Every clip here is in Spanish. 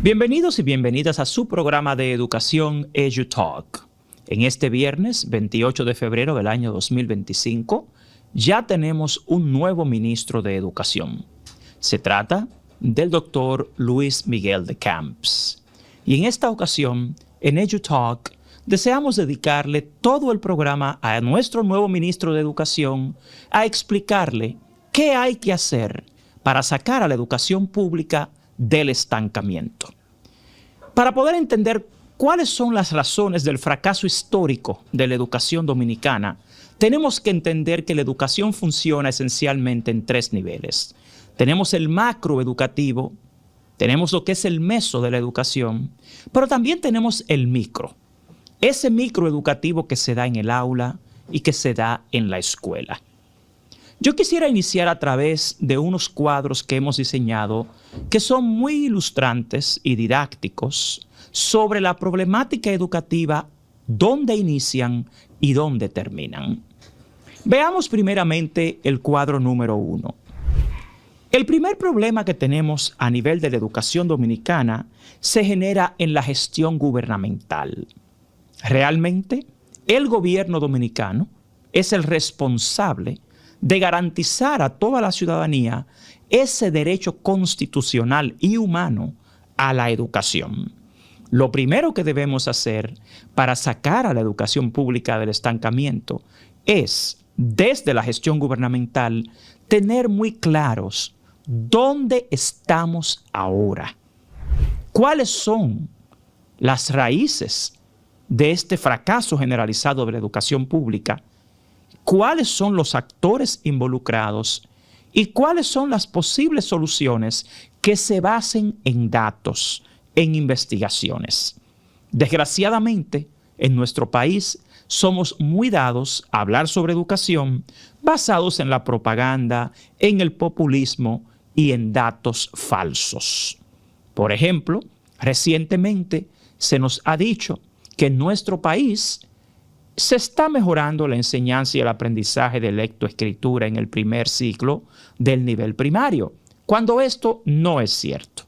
Bienvenidos y bienvenidas a su programa de educación EduTalk. En este viernes 28 de febrero del año 2025 ya tenemos un nuevo ministro de Educación. Se trata del doctor Luis Miguel de Camps. Y en esta ocasión, en EduTalk, deseamos dedicarle todo el programa a nuestro nuevo ministro de Educación a explicarle qué hay que hacer para sacar a la educación pública del estancamiento. Para poder entender cuáles son las razones del fracaso histórico de la educación dominicana, tenemos que entender que la educación funciona esencialmente en tres niveles. Tenemos el macroeducativo, tenemos lo que es el meso de la educación, pero también tenemos el micro. Ese microeducativo que se da en el aula y que se da en la escuela. Yo quisiera iniciar a través de unos cuadros que hemos diseñado que son muy ilustrantes y didácticos sobre la problemática educativa, dónde inician y dónde terminan. Veamos primeramente el cuadro número 1. El primer problema que tenemos a nivel de la educación dominicana se genera en la gestión gubernamental. Realmente, el gobierno dominicano es el responsable de garantizar a toda la ciudadanía ese derecho constitucional y humano a la educación. Lo primero que debemos hacer para sacar a la educación pública del estancamiento es, desde la gestión gubernamental, tener muy claros dónde estamos ahora. ¿Cuáles son las raíces de este fracaso generalizado de la educación pública? ¿Cuáles son los actores involucrados y cuáles son las posibles soluciones que se basen en datos, en investigaciones? Desgraciadamente, en nuestro país somos muy dados a hablar sobre educación basados en la propaganda, en el populismo y en datos falsos. Por ejemplo, recientemente se nos ha dicho que en nuestro país se está mejorando la enseñanza y el aprendizaje de lectoescritura en el primer ciclo del nivel primario, cuando esto no es cierto.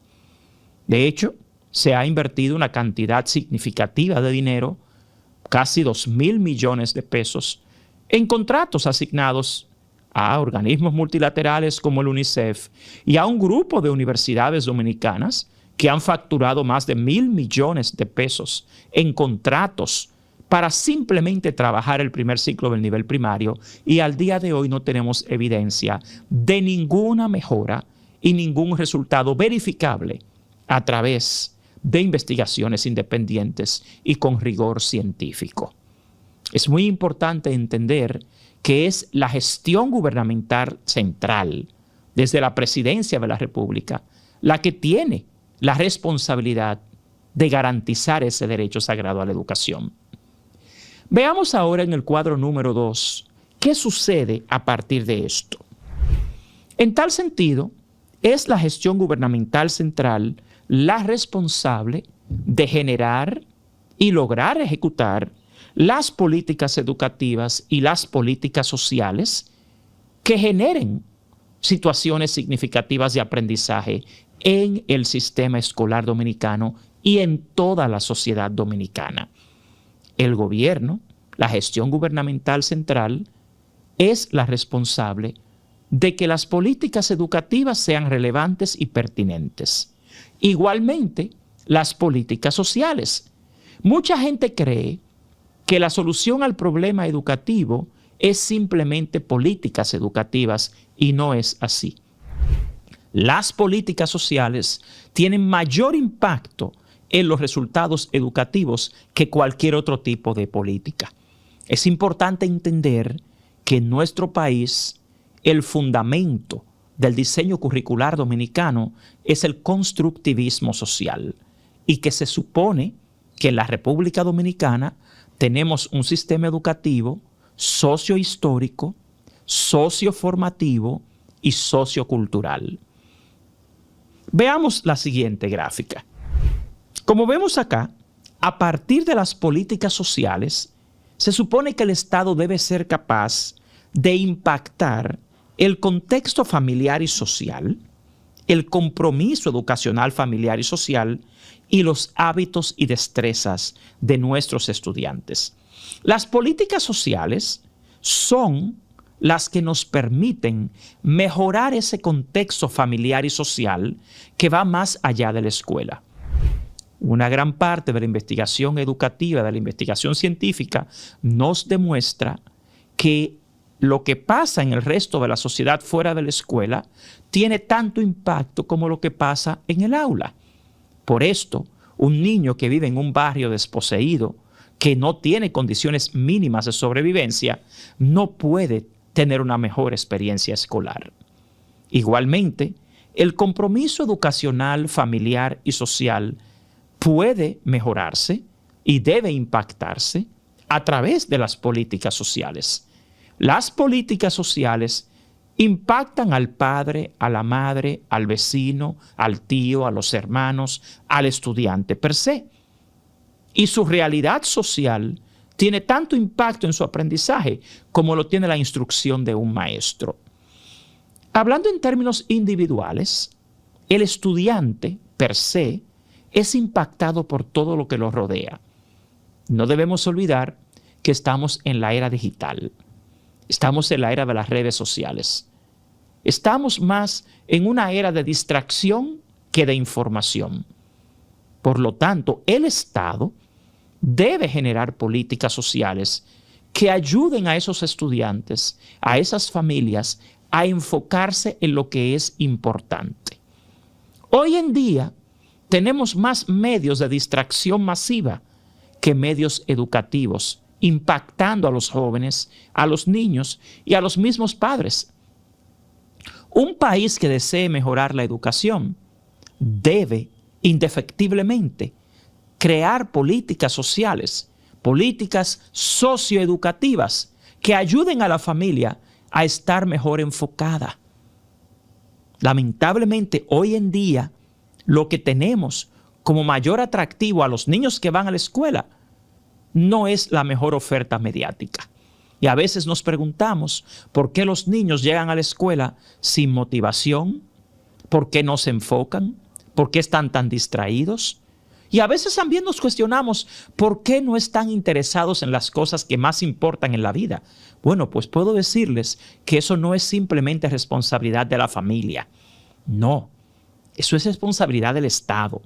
De hecho, se ha invertido una cantidad significativa de dinero, casi 2.000 millones de pesos, en contratos asignados a organismos multilaterales como el UNICEF y a un grupo de universidades dominicanas que han facturado más de 1.000 millones de pesos en contratos para simplemente trabajar el primer ciclo del nivel primario, y al día de hoy no tenemos evidencia de ninguna mejora y ningún resultado verificable a través de investigaciones independientes y con rigor científico. Es muy importante entender que es la gestión gubernamental central, desde la Presidencia de la República, la que tiene la responsabilidad de garantizar ese derecho sagrado a la educación. Veamos ahora en el cuadro número 2 qué sucede a partir de esto. En tal sentido, es la gestión gubernamental central la responsable de generar y lograr ejecutar las políticas educativas y las políticas sociales que generen situaciones significativas de aprendizaje en el sistema escolar dominicano y en toda la sociedad dominicana. El gobierno, la gestión gubernamental central, es la responsable de que las políticas educativas sean relevantes y pertinentes. Igualmente, las políticas sociales. Mucha gente cree que la solución al problema educativo es simplemente políticas educativas y no es así. Las políticas sociales tienen mayor impacto en los resultados educativos que cualquier otro tipo de política. Es importante entender que en nuestro país el fundamento del diseño curricular dominicano es el constructivismo social y que se supone que en la República Dominicana tenemos un sistema educativo sociohistórico, socioformativo y sociocultural. Veamos la siguiente gráfica. Como vemos acá, a partir de las políticas sociales, se supone que el Estado debe ser capaz de impactar el contexto familiar y social, el compromiso educacional familiar y social y los hábitos y destrezas de nuestros estudiantes. Las políticas sociales son las que nos permiten mejorar ese contexto familiar y social que va más allá de la escuela. Una gran parte de la investigación educativa, de la investigación científica, nos demuestra que lo que pasa en el resto de la sociedad fuera de la escuela tiene tanto impacto como lo que pasa en el aula. Por esto, un niño que vive en un barrio desposeído, que no tiene condiciones mínimas de sobrevivencia, no puede tener una mejor experiencia escolar. Igualmente, el compromiso educacional, familiar y social puede mejorarse y debe impactarse a través de las políticas sociales. Las políticas sociales impactan al padre, a la madre, al vecino, al tío, a los hermanos, al estudiante per se. Y su realidad social tiene tanto impacto en su aprendizaje como lo tiene la instrucción de un maestro. Hablando en términos individuales, el estudiante per se es impactado por todo lo que lo rodea. No debemos olvidar que estamos en la era digital. Estamos en la era de las redes sociales. Estamos más en una era de distracción que de información. Por lo tanto, el Estado debe generar políticas sociales que ayuden a esos estudiantes, a esas familias, a enfocarse en lo que es importante. Hoy en día tenemos más medios de distracción masiva que medios educativos, impactando a los jóvenes, a los niños y a los mismos padres. Un país que desee mejorar la educación debe indefectiblemente crear políticas sociales, políticas socioeducativas que ayuden a la familia a estar mejor enfocada. Lamentablemente, hoy en día, lo que tenemos como mayor atractivo a los niños que van a la escuela no es la mejor oferta mediática. Y a veces nos preguntamos por qué los niños llegan a la escuela sin motivación, por qué no se enfocan, por qué están tan distraídos. Y a veces también nos cuestionamos por qué no están interesados en las cosas que más importan en la vida. Bueno, pues puedo decirles que eso no es simplemente responsabilidad de la familia. No, eso es responsabilidad del Estado.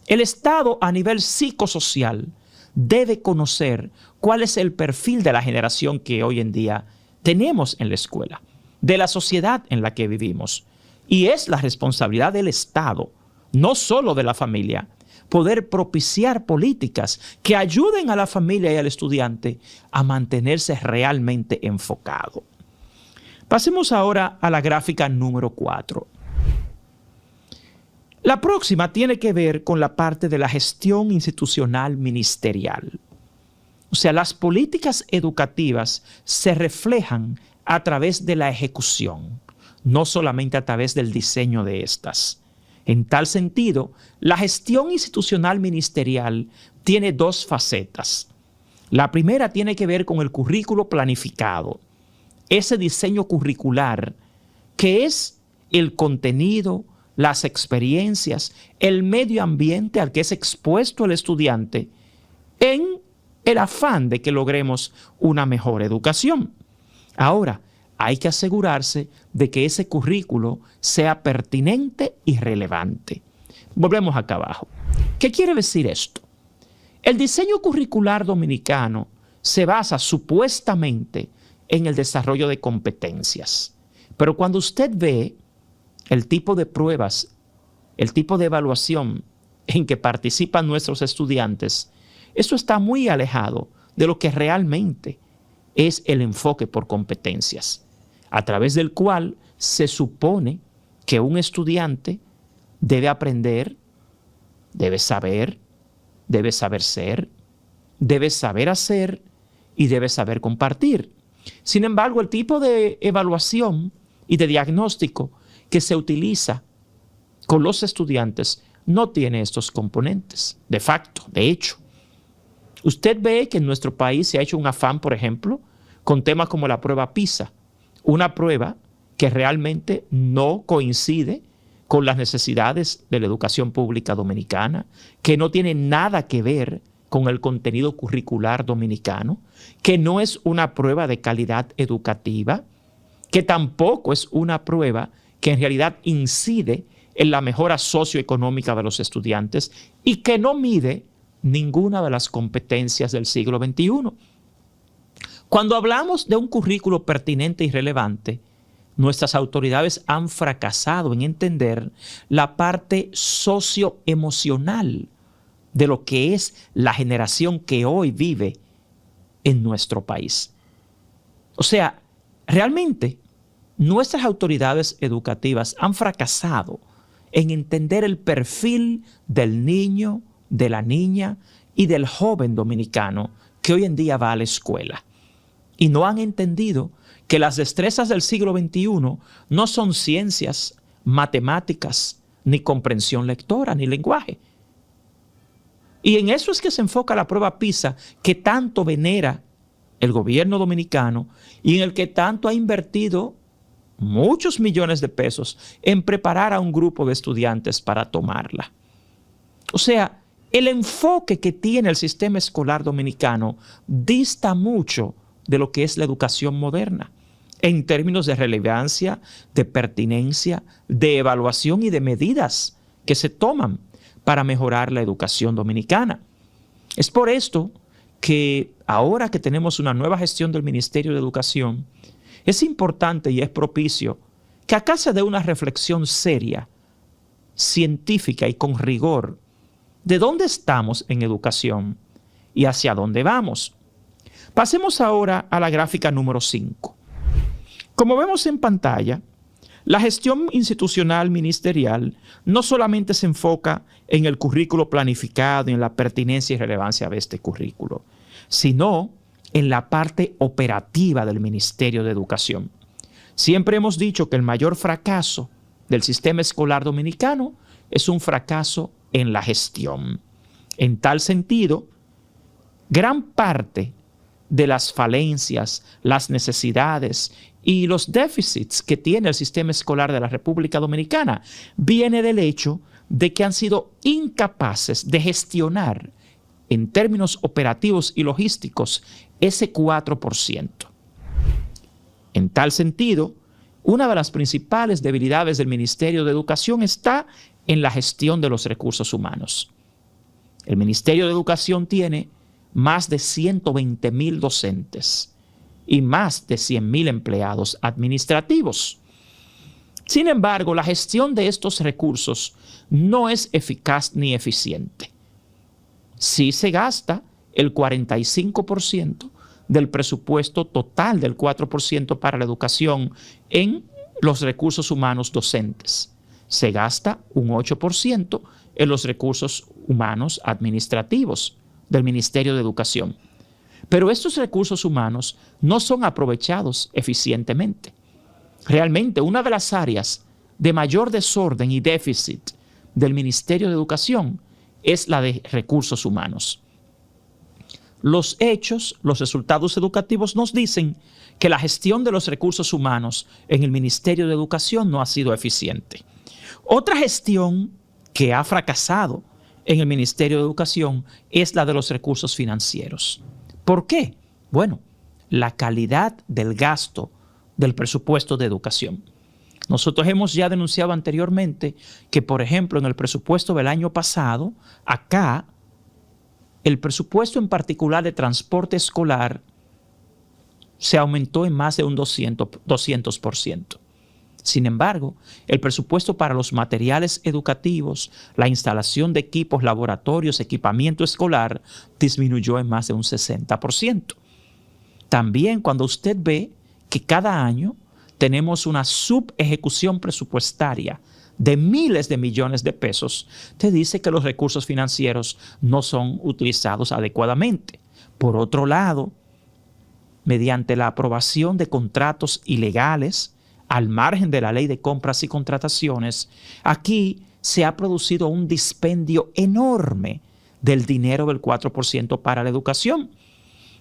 El Estado a nivel psicosocial debe conocer cuál es el perfil de la generación que hoy en día tenemos en la escuela, de la sociedad en la que vivimos. Y es la responsabilidad del Estado, no solo de la familia, poder propiciar políticas que ayuden a la familia y al estudiante a mantenerse realmente enfocado. Pasemos ahora a la gráfica número 4. La próxima tiene que ver con la parte de la gestión institucional ministerial. O sea, las políticas educativas se reflejan a través de la ejecución, no solamente a través del diseño de estas. En tal sentido, la gestión institucional ministerial tiene dos facetas. La primera tiene que ver con el currículo planificado, ese diseño curricular que es el contenido, las experiencias, el medio ambiente al que es expuesto el estudiante en el afán de que logremos una mejor educación. Ahora, hay que asegurarse de que ese currículo sea pertinente y relevante. Volvemos acá abajo. ¿Qué quiere decir esto? El diseño curricular dominicano se basa supuestamente en el desarrollo de competencias. Pero cuando usted ve el tipo de pruebas, el tipo de evaluación en que participan nuestros estudiantes, eso está muy alejado de lo que realmente es el enfoque por competencias, a través del cual se supone que un estudiante debe aprender, debe saber ser, debe saber hacer y debe saber compartir. Sin embargo, el tipo de evaluación y de diagnóstico que se utiliza con los estudiantes no tiene estos componentes, de facto, de hecho. Usted ve que en nuestro país se ha hecho un afán, por ejemplo, con temas como la prueba PISA, una prueba que realmente no coincide con las necesidades de la educación pública dominicana, que no tiene nada que ver con el contenido curricular dominicano, que no es una prueba de calidad educativa, que tampoco es una prueba que en realidad incide en la mejora socioeconómica de los estudiantes y que no mide ninguna de las competencias del siglo XXI. Cuando hablamos de un currículo pertinente y relevante, nuestras autoridades han fracasado en entender la parte socioemocional de lo que es la generación que hoy vive en nuestro país. O sea, realmente nuestras autoridades educativas han fracasado en entender el perfil del niño, de la niña y del joven dominicano que hoy en día va a la escuela. Y no han entendido que las destrezas del siglo XXI no son ciencias, matemáticas, ni comprensión lectora, ni lenguaje. Y en eso es que se enfoca la prueba PISA, que tanto venera el gobierno dominicano y en el que tanto ha invertido muchos millones de pesos en preparar a un grupo de estudiantes para tomarla. O sea, el enfoque que tiene el sistema escolar dominicano dista mucho de lo que es la educación moderna, en términos de relevancia, de pertinencia, de evaluación y de medidas que se toman para mejorar la educación dominicana. Es por esto que ahora que tenemos una nueva gestión del Ministerio de Educación, es importante y es propicio que acá se dé una reflexión seria, científica y con rigor de dónde estamos en educación y hacia dónde vamos. Pasemos ahora a la gráfica número 5. Como vemos en pantalla, la gestión institucional ministerial no solamente se enfoca en el currículo planificado y en la pertinencia y relevancia de este currículo, sino en la parte operativa del Ministerio de Educación. Siempre hemos dicho que el mayor fracaso del sistema escolar dominicano es un fracaso en la gestión. En tal sentido, gran parte de las falencias, las necesidades y los déficits que tiene el sistema escolar de la República Dominicana viene del hecho de que han sido incapaces de gestionar en términos operativos y logísticos ese 4%. En tal sentido, una de las principales debilidades del Ministerio de Educación está en la gestión de los recursos humanos. El Ministerio de Educación tiene más de 120,000 docentes y más de 100,000 empleados administrativos. Sin embargo, la gestión de estos recursos no es eficaz ni eficiente. Sí se gasta el 45% del presupuesto total del 4% para la educación en los recursos humanos docentes. Se gasta un 8% en los recursos humanos administrativos del Ministerio de Educación. Pero estos recursos humanos no son aprovechados eficientemente. Realmente, una de las áreas de mayor desorden y déficit del Ministerio de Educación es la de recursos humanos. Los hechos, los resultados educativos nos dicen que la gestión de los recursos humanos en el Ministerio de Educación no ha sido eficiente. Otra gestión que ha fracasado en el Ministerio de Educación es la de los recursos financieros. ¿Por qué? Bueno, la calidad del gasto del presupuesto de educación. Nosotros hemos ya denunciado anteriormente que, por ejemplo, en el presupuesto del año pasado, acá, el presupuesto en particular de transporte escolar se aumentó en más de un 200%. Sin embargo, el presupuesto para los materiales educativos, la instalación de equipos, laboratorios, equipamiento escolar, disminuyó en más de un 60%. También cuando usted ve que cada año tenemos una subejecución presupuestaria de miles de millones de pesos, te dice que los recursos financieros no son utilizados adecuadamente. Por otro lado, mediante la aprobación de contratos ilegales, al margen de la ley de compras y contrataciones, aquí se ha producido un dispendio enorme del dinero del 4% para la educación.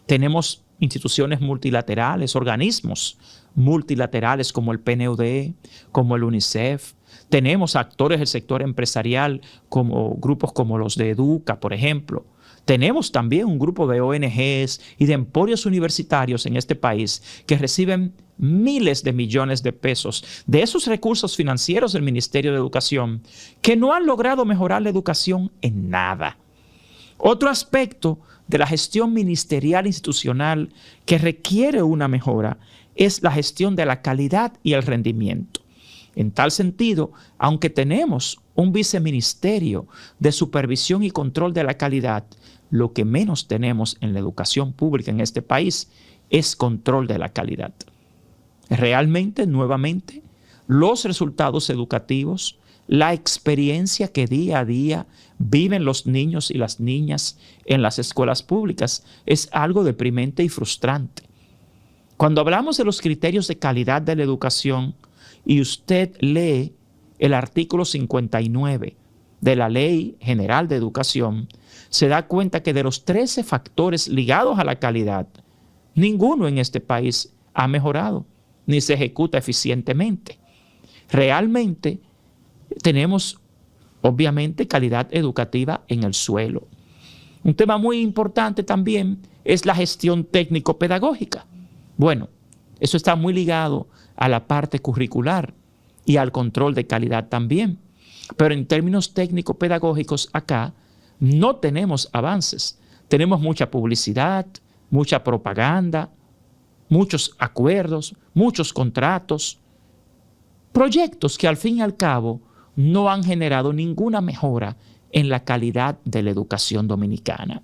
Tenemos instituciones multilaterales, organismos multilaterales como el PNUD, como el UNICEF. Tenemos actores del sector empresarial, como grupos como los de Educa, por ejemplo. Tenemos también un grupo de ONGs y de emporios universitarios en este país que reciben miles de millones de pesos de esos recursos financieros del Ministerio de Educación que no han logrado mejorar la educación en nada. Otro aspecto de la gestión ministerial institucional que requiere una mejora es la gestión de la calidad y el rendimiento. En tal sentido, aunque tenemos un viceministerio de supervisión y control de la calidad, lo que menos tenemos en la educación pública en este país es control de la calidad. Realmente, nuevamente, los resultados educativos, la experiencia que día a día viven los niños y las niñas en las escuelas públicas es algo deprimente y frustrante. Cuando hablamos de los criterios de calidad de la educación y usted lee el artículo 59 de la Ley General de Educación, se da cuenta que de los 13 factores ligados a la calidad, ninguno en este país ha mejorado ni se ejecuta eficientemente. Realmente tenemos, obviamente, calidad educativa en el suelo. Un tema muy importante también es la gestión técnico-pedagógica. Bueno, eso está muy ligado a la parte curricular y al control de calidad también. Pero en términos técnico-pedagógicos acá no tenemos avances. Tenemos mucha publicidad, mucha propaganda, muchos acuerdos, muchos contratos, proyectos que al fin y al cabo no han generado ninguna mejora en la calidad de la educación dominicana.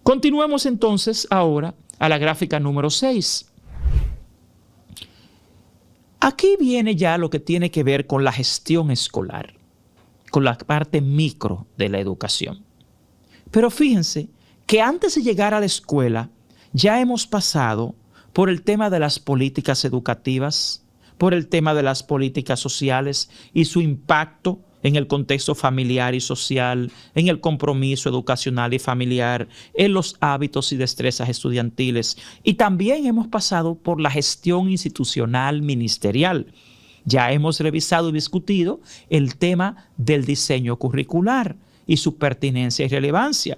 Continuemos entonces ahora a la gráfica número 6. Aquí viene ya lo que tiene que ver con la gestión escolar, con la parte micro de la educación. Pero fíjense que antes de llegar a la escuela ya hemos pasado por el tema de las políticas educativas, por el tema de las políticas sociales y su impacto en el contexto familiar y social, en el compromiso educacional y familiar, en los hábitos y destrezas estudiantiles. Y también hemos pasado por la gestión institucional ministerial. Ya hemos revisado y discutido el tema del diseño curricular y su pertinencia y relevancia.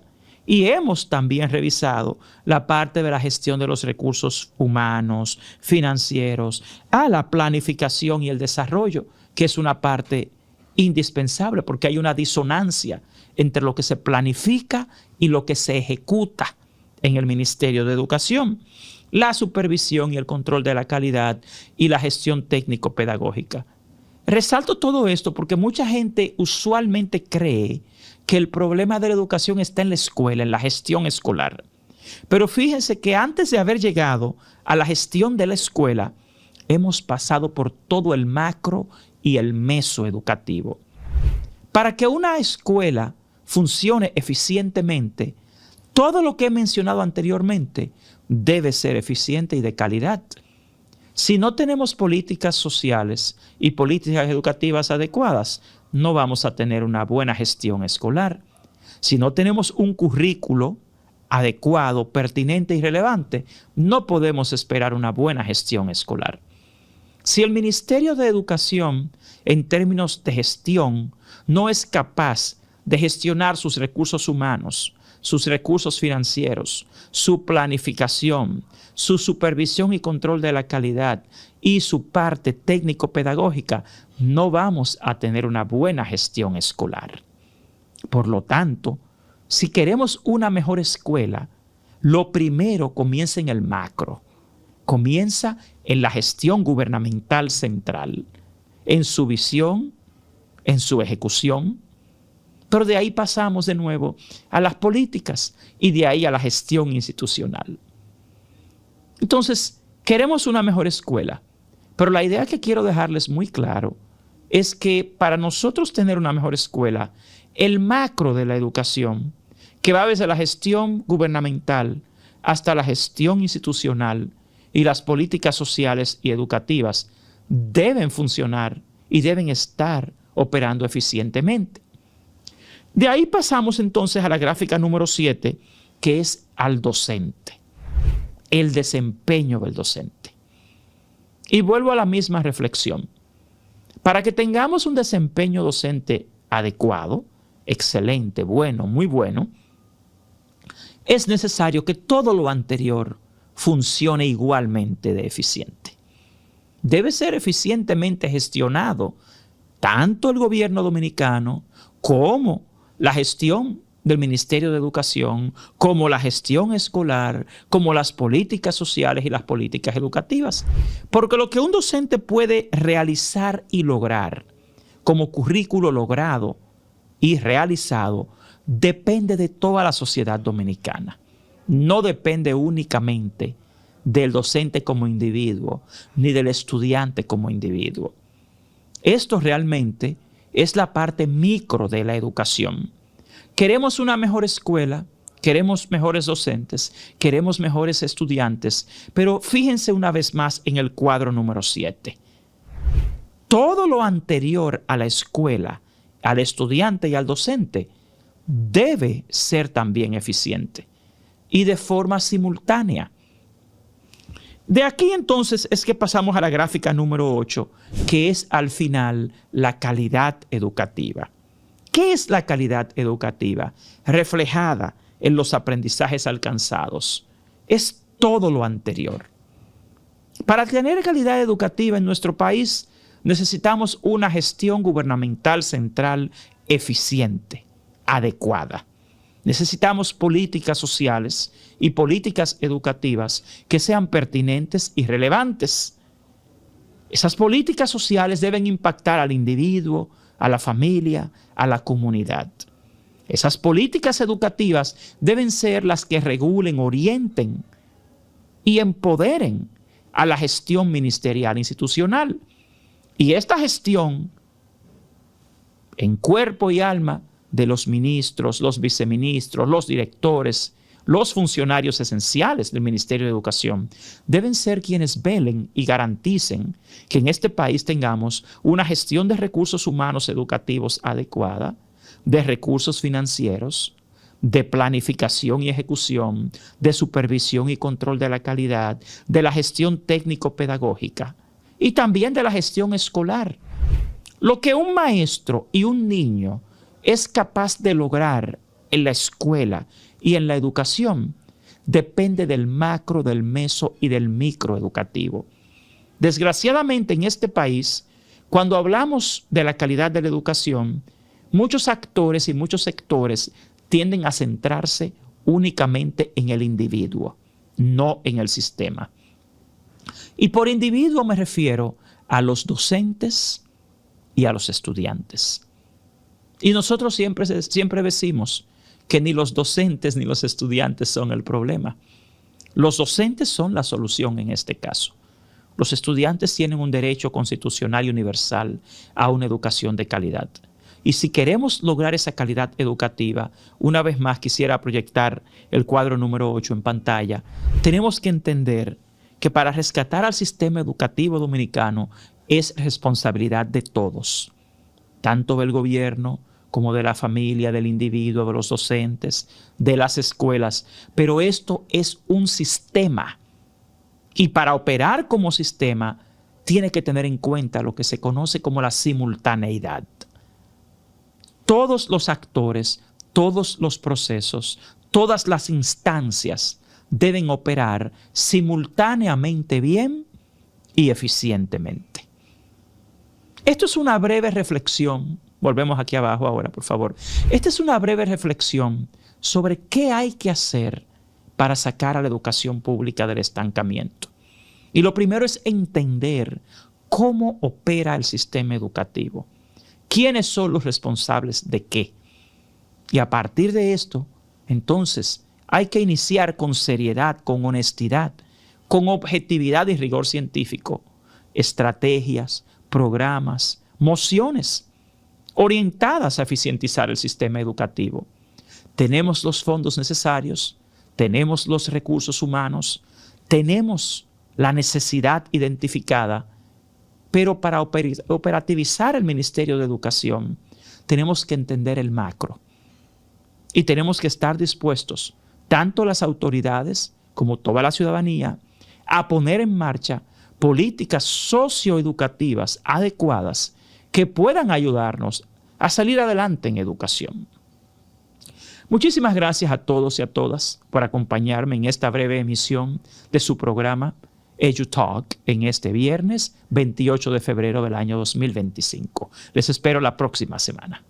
Y hemos también revisado la parte de la gestión de los recursos humanos, financieros, a la planificación y el desarrollo, que es una parte indispensable porque hay una disonancia entre lo que se planifica y lo que se ejecuta en el Ministerio de Educación. La supervisión y el control de la calidad y la gestión técnico-pedagógica. Resalto todo esto porque mucha gente usualmente cree que el problema de la educación está en la escuela, en la gestión escolar. Pero fíjense que antes de haber llegado a la gestión de la escuela, hemos pasado por todo el macro y el meso educativo. Para que una escuela funcione eficientemente, todo lo que he mencionado anteriormente debe ser eficiente y de calidad. Si no tenemos políticas sociales y políticas educativas adecuadas, no vamos a tener una buena gestión escolar. Si no tenemos un currículo adecuado, pertinente y relevante, no podemos esperar una buena gestión escolar. Si el Ministerio de Educación, en términos de gestión, no es capaz de gestionar sus recursos humanos, sus recursos financieros, su planificación, su supervisión y control de la calidad y su parte técnico-pedagógica, no vamos a tener una buena gestión escolar. Por lo tanto, si queremos una mejor escuela, lo primero comienza en el macro. Comienza en la gestión gubernamental central, en su visión, en su ejecución. Pero de ahí pasamos de nuevo a las políticas y de ahí a la gestión institucional. Entonces, queremos una mejor escuela, pero la idea que quiero dejarles muy claro es que para nosotros tener una mejor escuela, el macro de la educación, que va desde la gestión gubernamental hasta la gestión institucional y las políticas sociales y educativas, deben funcionar y deben estar operando eficientemente. De ahí pasamos entonces a la gráfica número 7, que es al docente. el desempeño del docente. Y vuelvo a la misma reflexión. Para que tengamos un desempeño docente adecuado, excelente, bueno, muy bueno, es necesario que todo lo anterior funcione igualmente de eficiente. Debe ser eficientemente gestionado tanto el gobierno dominicano como la gestión del Ministerio de Educación, como la gestión escolar, como las políticas sociales y las políticas educativas. Porque lo que un docente puede realizar y lograr como currículo logrado y realizado depende de toda la sociedad dominicana. No depende únicamente del docente como individuo, ni del estudiante como individuo. Esto realmente es la parte micro de la educación. Queremos una mejor escuela, queremos mejores docentes, queremos mejores estudiantes, pero fíjense una vez más en el cuadro número 7. Todo lo anterior a la escuela, al estudiante y al docente debe ser también eficiente y de forma simultánea. De aquí entonces es que pasamos a la gráfica número 8, que es al final la calidad educativa. ¿Qué es la calidad educativa? Reflejada en los aprendizajes alcanzados. Es todo lo anterior. Para tener calidad educativa en nuestro país necesitamos una gestión gubernamental central eficiente, adecuada. Necesitamos políticas sociales y políticas educativas que sean pertinentes y relevantes. Esas políticas sociales deben impactar al individuo, a la familia, a la comunidad. Esas políticas educativas deben ser las que regulen, orienten y empoderen a la gestión ministerial institucional. Y esta gestión, en cuerpo y alma, de los ministros, los viceministros, los directores, los funcionarios esenciales del Ministerio de Educación, deben ser quienes velen y garanticen que en este país tengamos una gestión de recursos humanos educativos adecuada, de recursos financieros, de planificación y ejecución, de supervisión y control de la calidad, de la gestión técnico-pedagógica y también de la gestión escolar. Lo que un maestro y un niño es capaz de lograr en la escuela y en la educación depende del macro, del meso y del micro educativo. Desgraciadamente en este país, cuando hablamos de la calidad de la educación, muchos actores y muchos sectores tienden a centrarse únicamente en el individuo, no en el sistema. Y por individuo me refiero a los docentes y a los estudiantes. Y nosotros siempre decimos que ni los docentes ni los estudiantes son el problema. Los docentes son la solución en este caso. Los estudiantes tienen un derecho constitucional y universal a una educación de calidad. Y si queremos lograr esa calidad educativa, una vez más quisiera proyectar el cuadro número 8 en pantalla, tenemos que entender que para rescatar al sistema educativo dominicano es responsabilidad de todos, tanto del gobierno como de la familia, del individuo, de los docentes, de las escuelas. Pero esto es un sistema. Y para operar como sistema, tiene que tener en cuenta lo que se conoce como la simultaneidad. Todos los actores, todos los procesos, todas las instancias deben operar simultáneamente bien y eficientemente. Esto es una breve reflexión. Volvemos aquí abajo ahora, por favor. Esta es una breve reflexión sobre qué hay que hacer para sacar a la educación pública del estancamiento. Y lo primero es entender cómo opera el sistema educativo. ¿Quiénes son los responsables de qué? Y a partir de esto, entonces, hay que iniciar con seriedad, con honestidad, con objetividad y rigor científico, estrategias, programas, mociones orientadas a eficientizar el sistema educativo. Tenemos los fondos necesarios, tenemos los recursos humanos, tenemos la necesidad identificada, pero para operativizar el Ministerio de Educación tenemos que entender el macro y tenemos que estar dispuestos, tanto las autoridades como toda la ciudadanía, a poner en marcha políticas socioeducativas adecuadas que puedan ayudarnos a salir adelante en educación. Muchísimas gracias a todos y a todas por acompañarme en esta breve emisión de su programa EduTalk en este viernes 28 de febrero del año 2025. Les espero la próxima semana.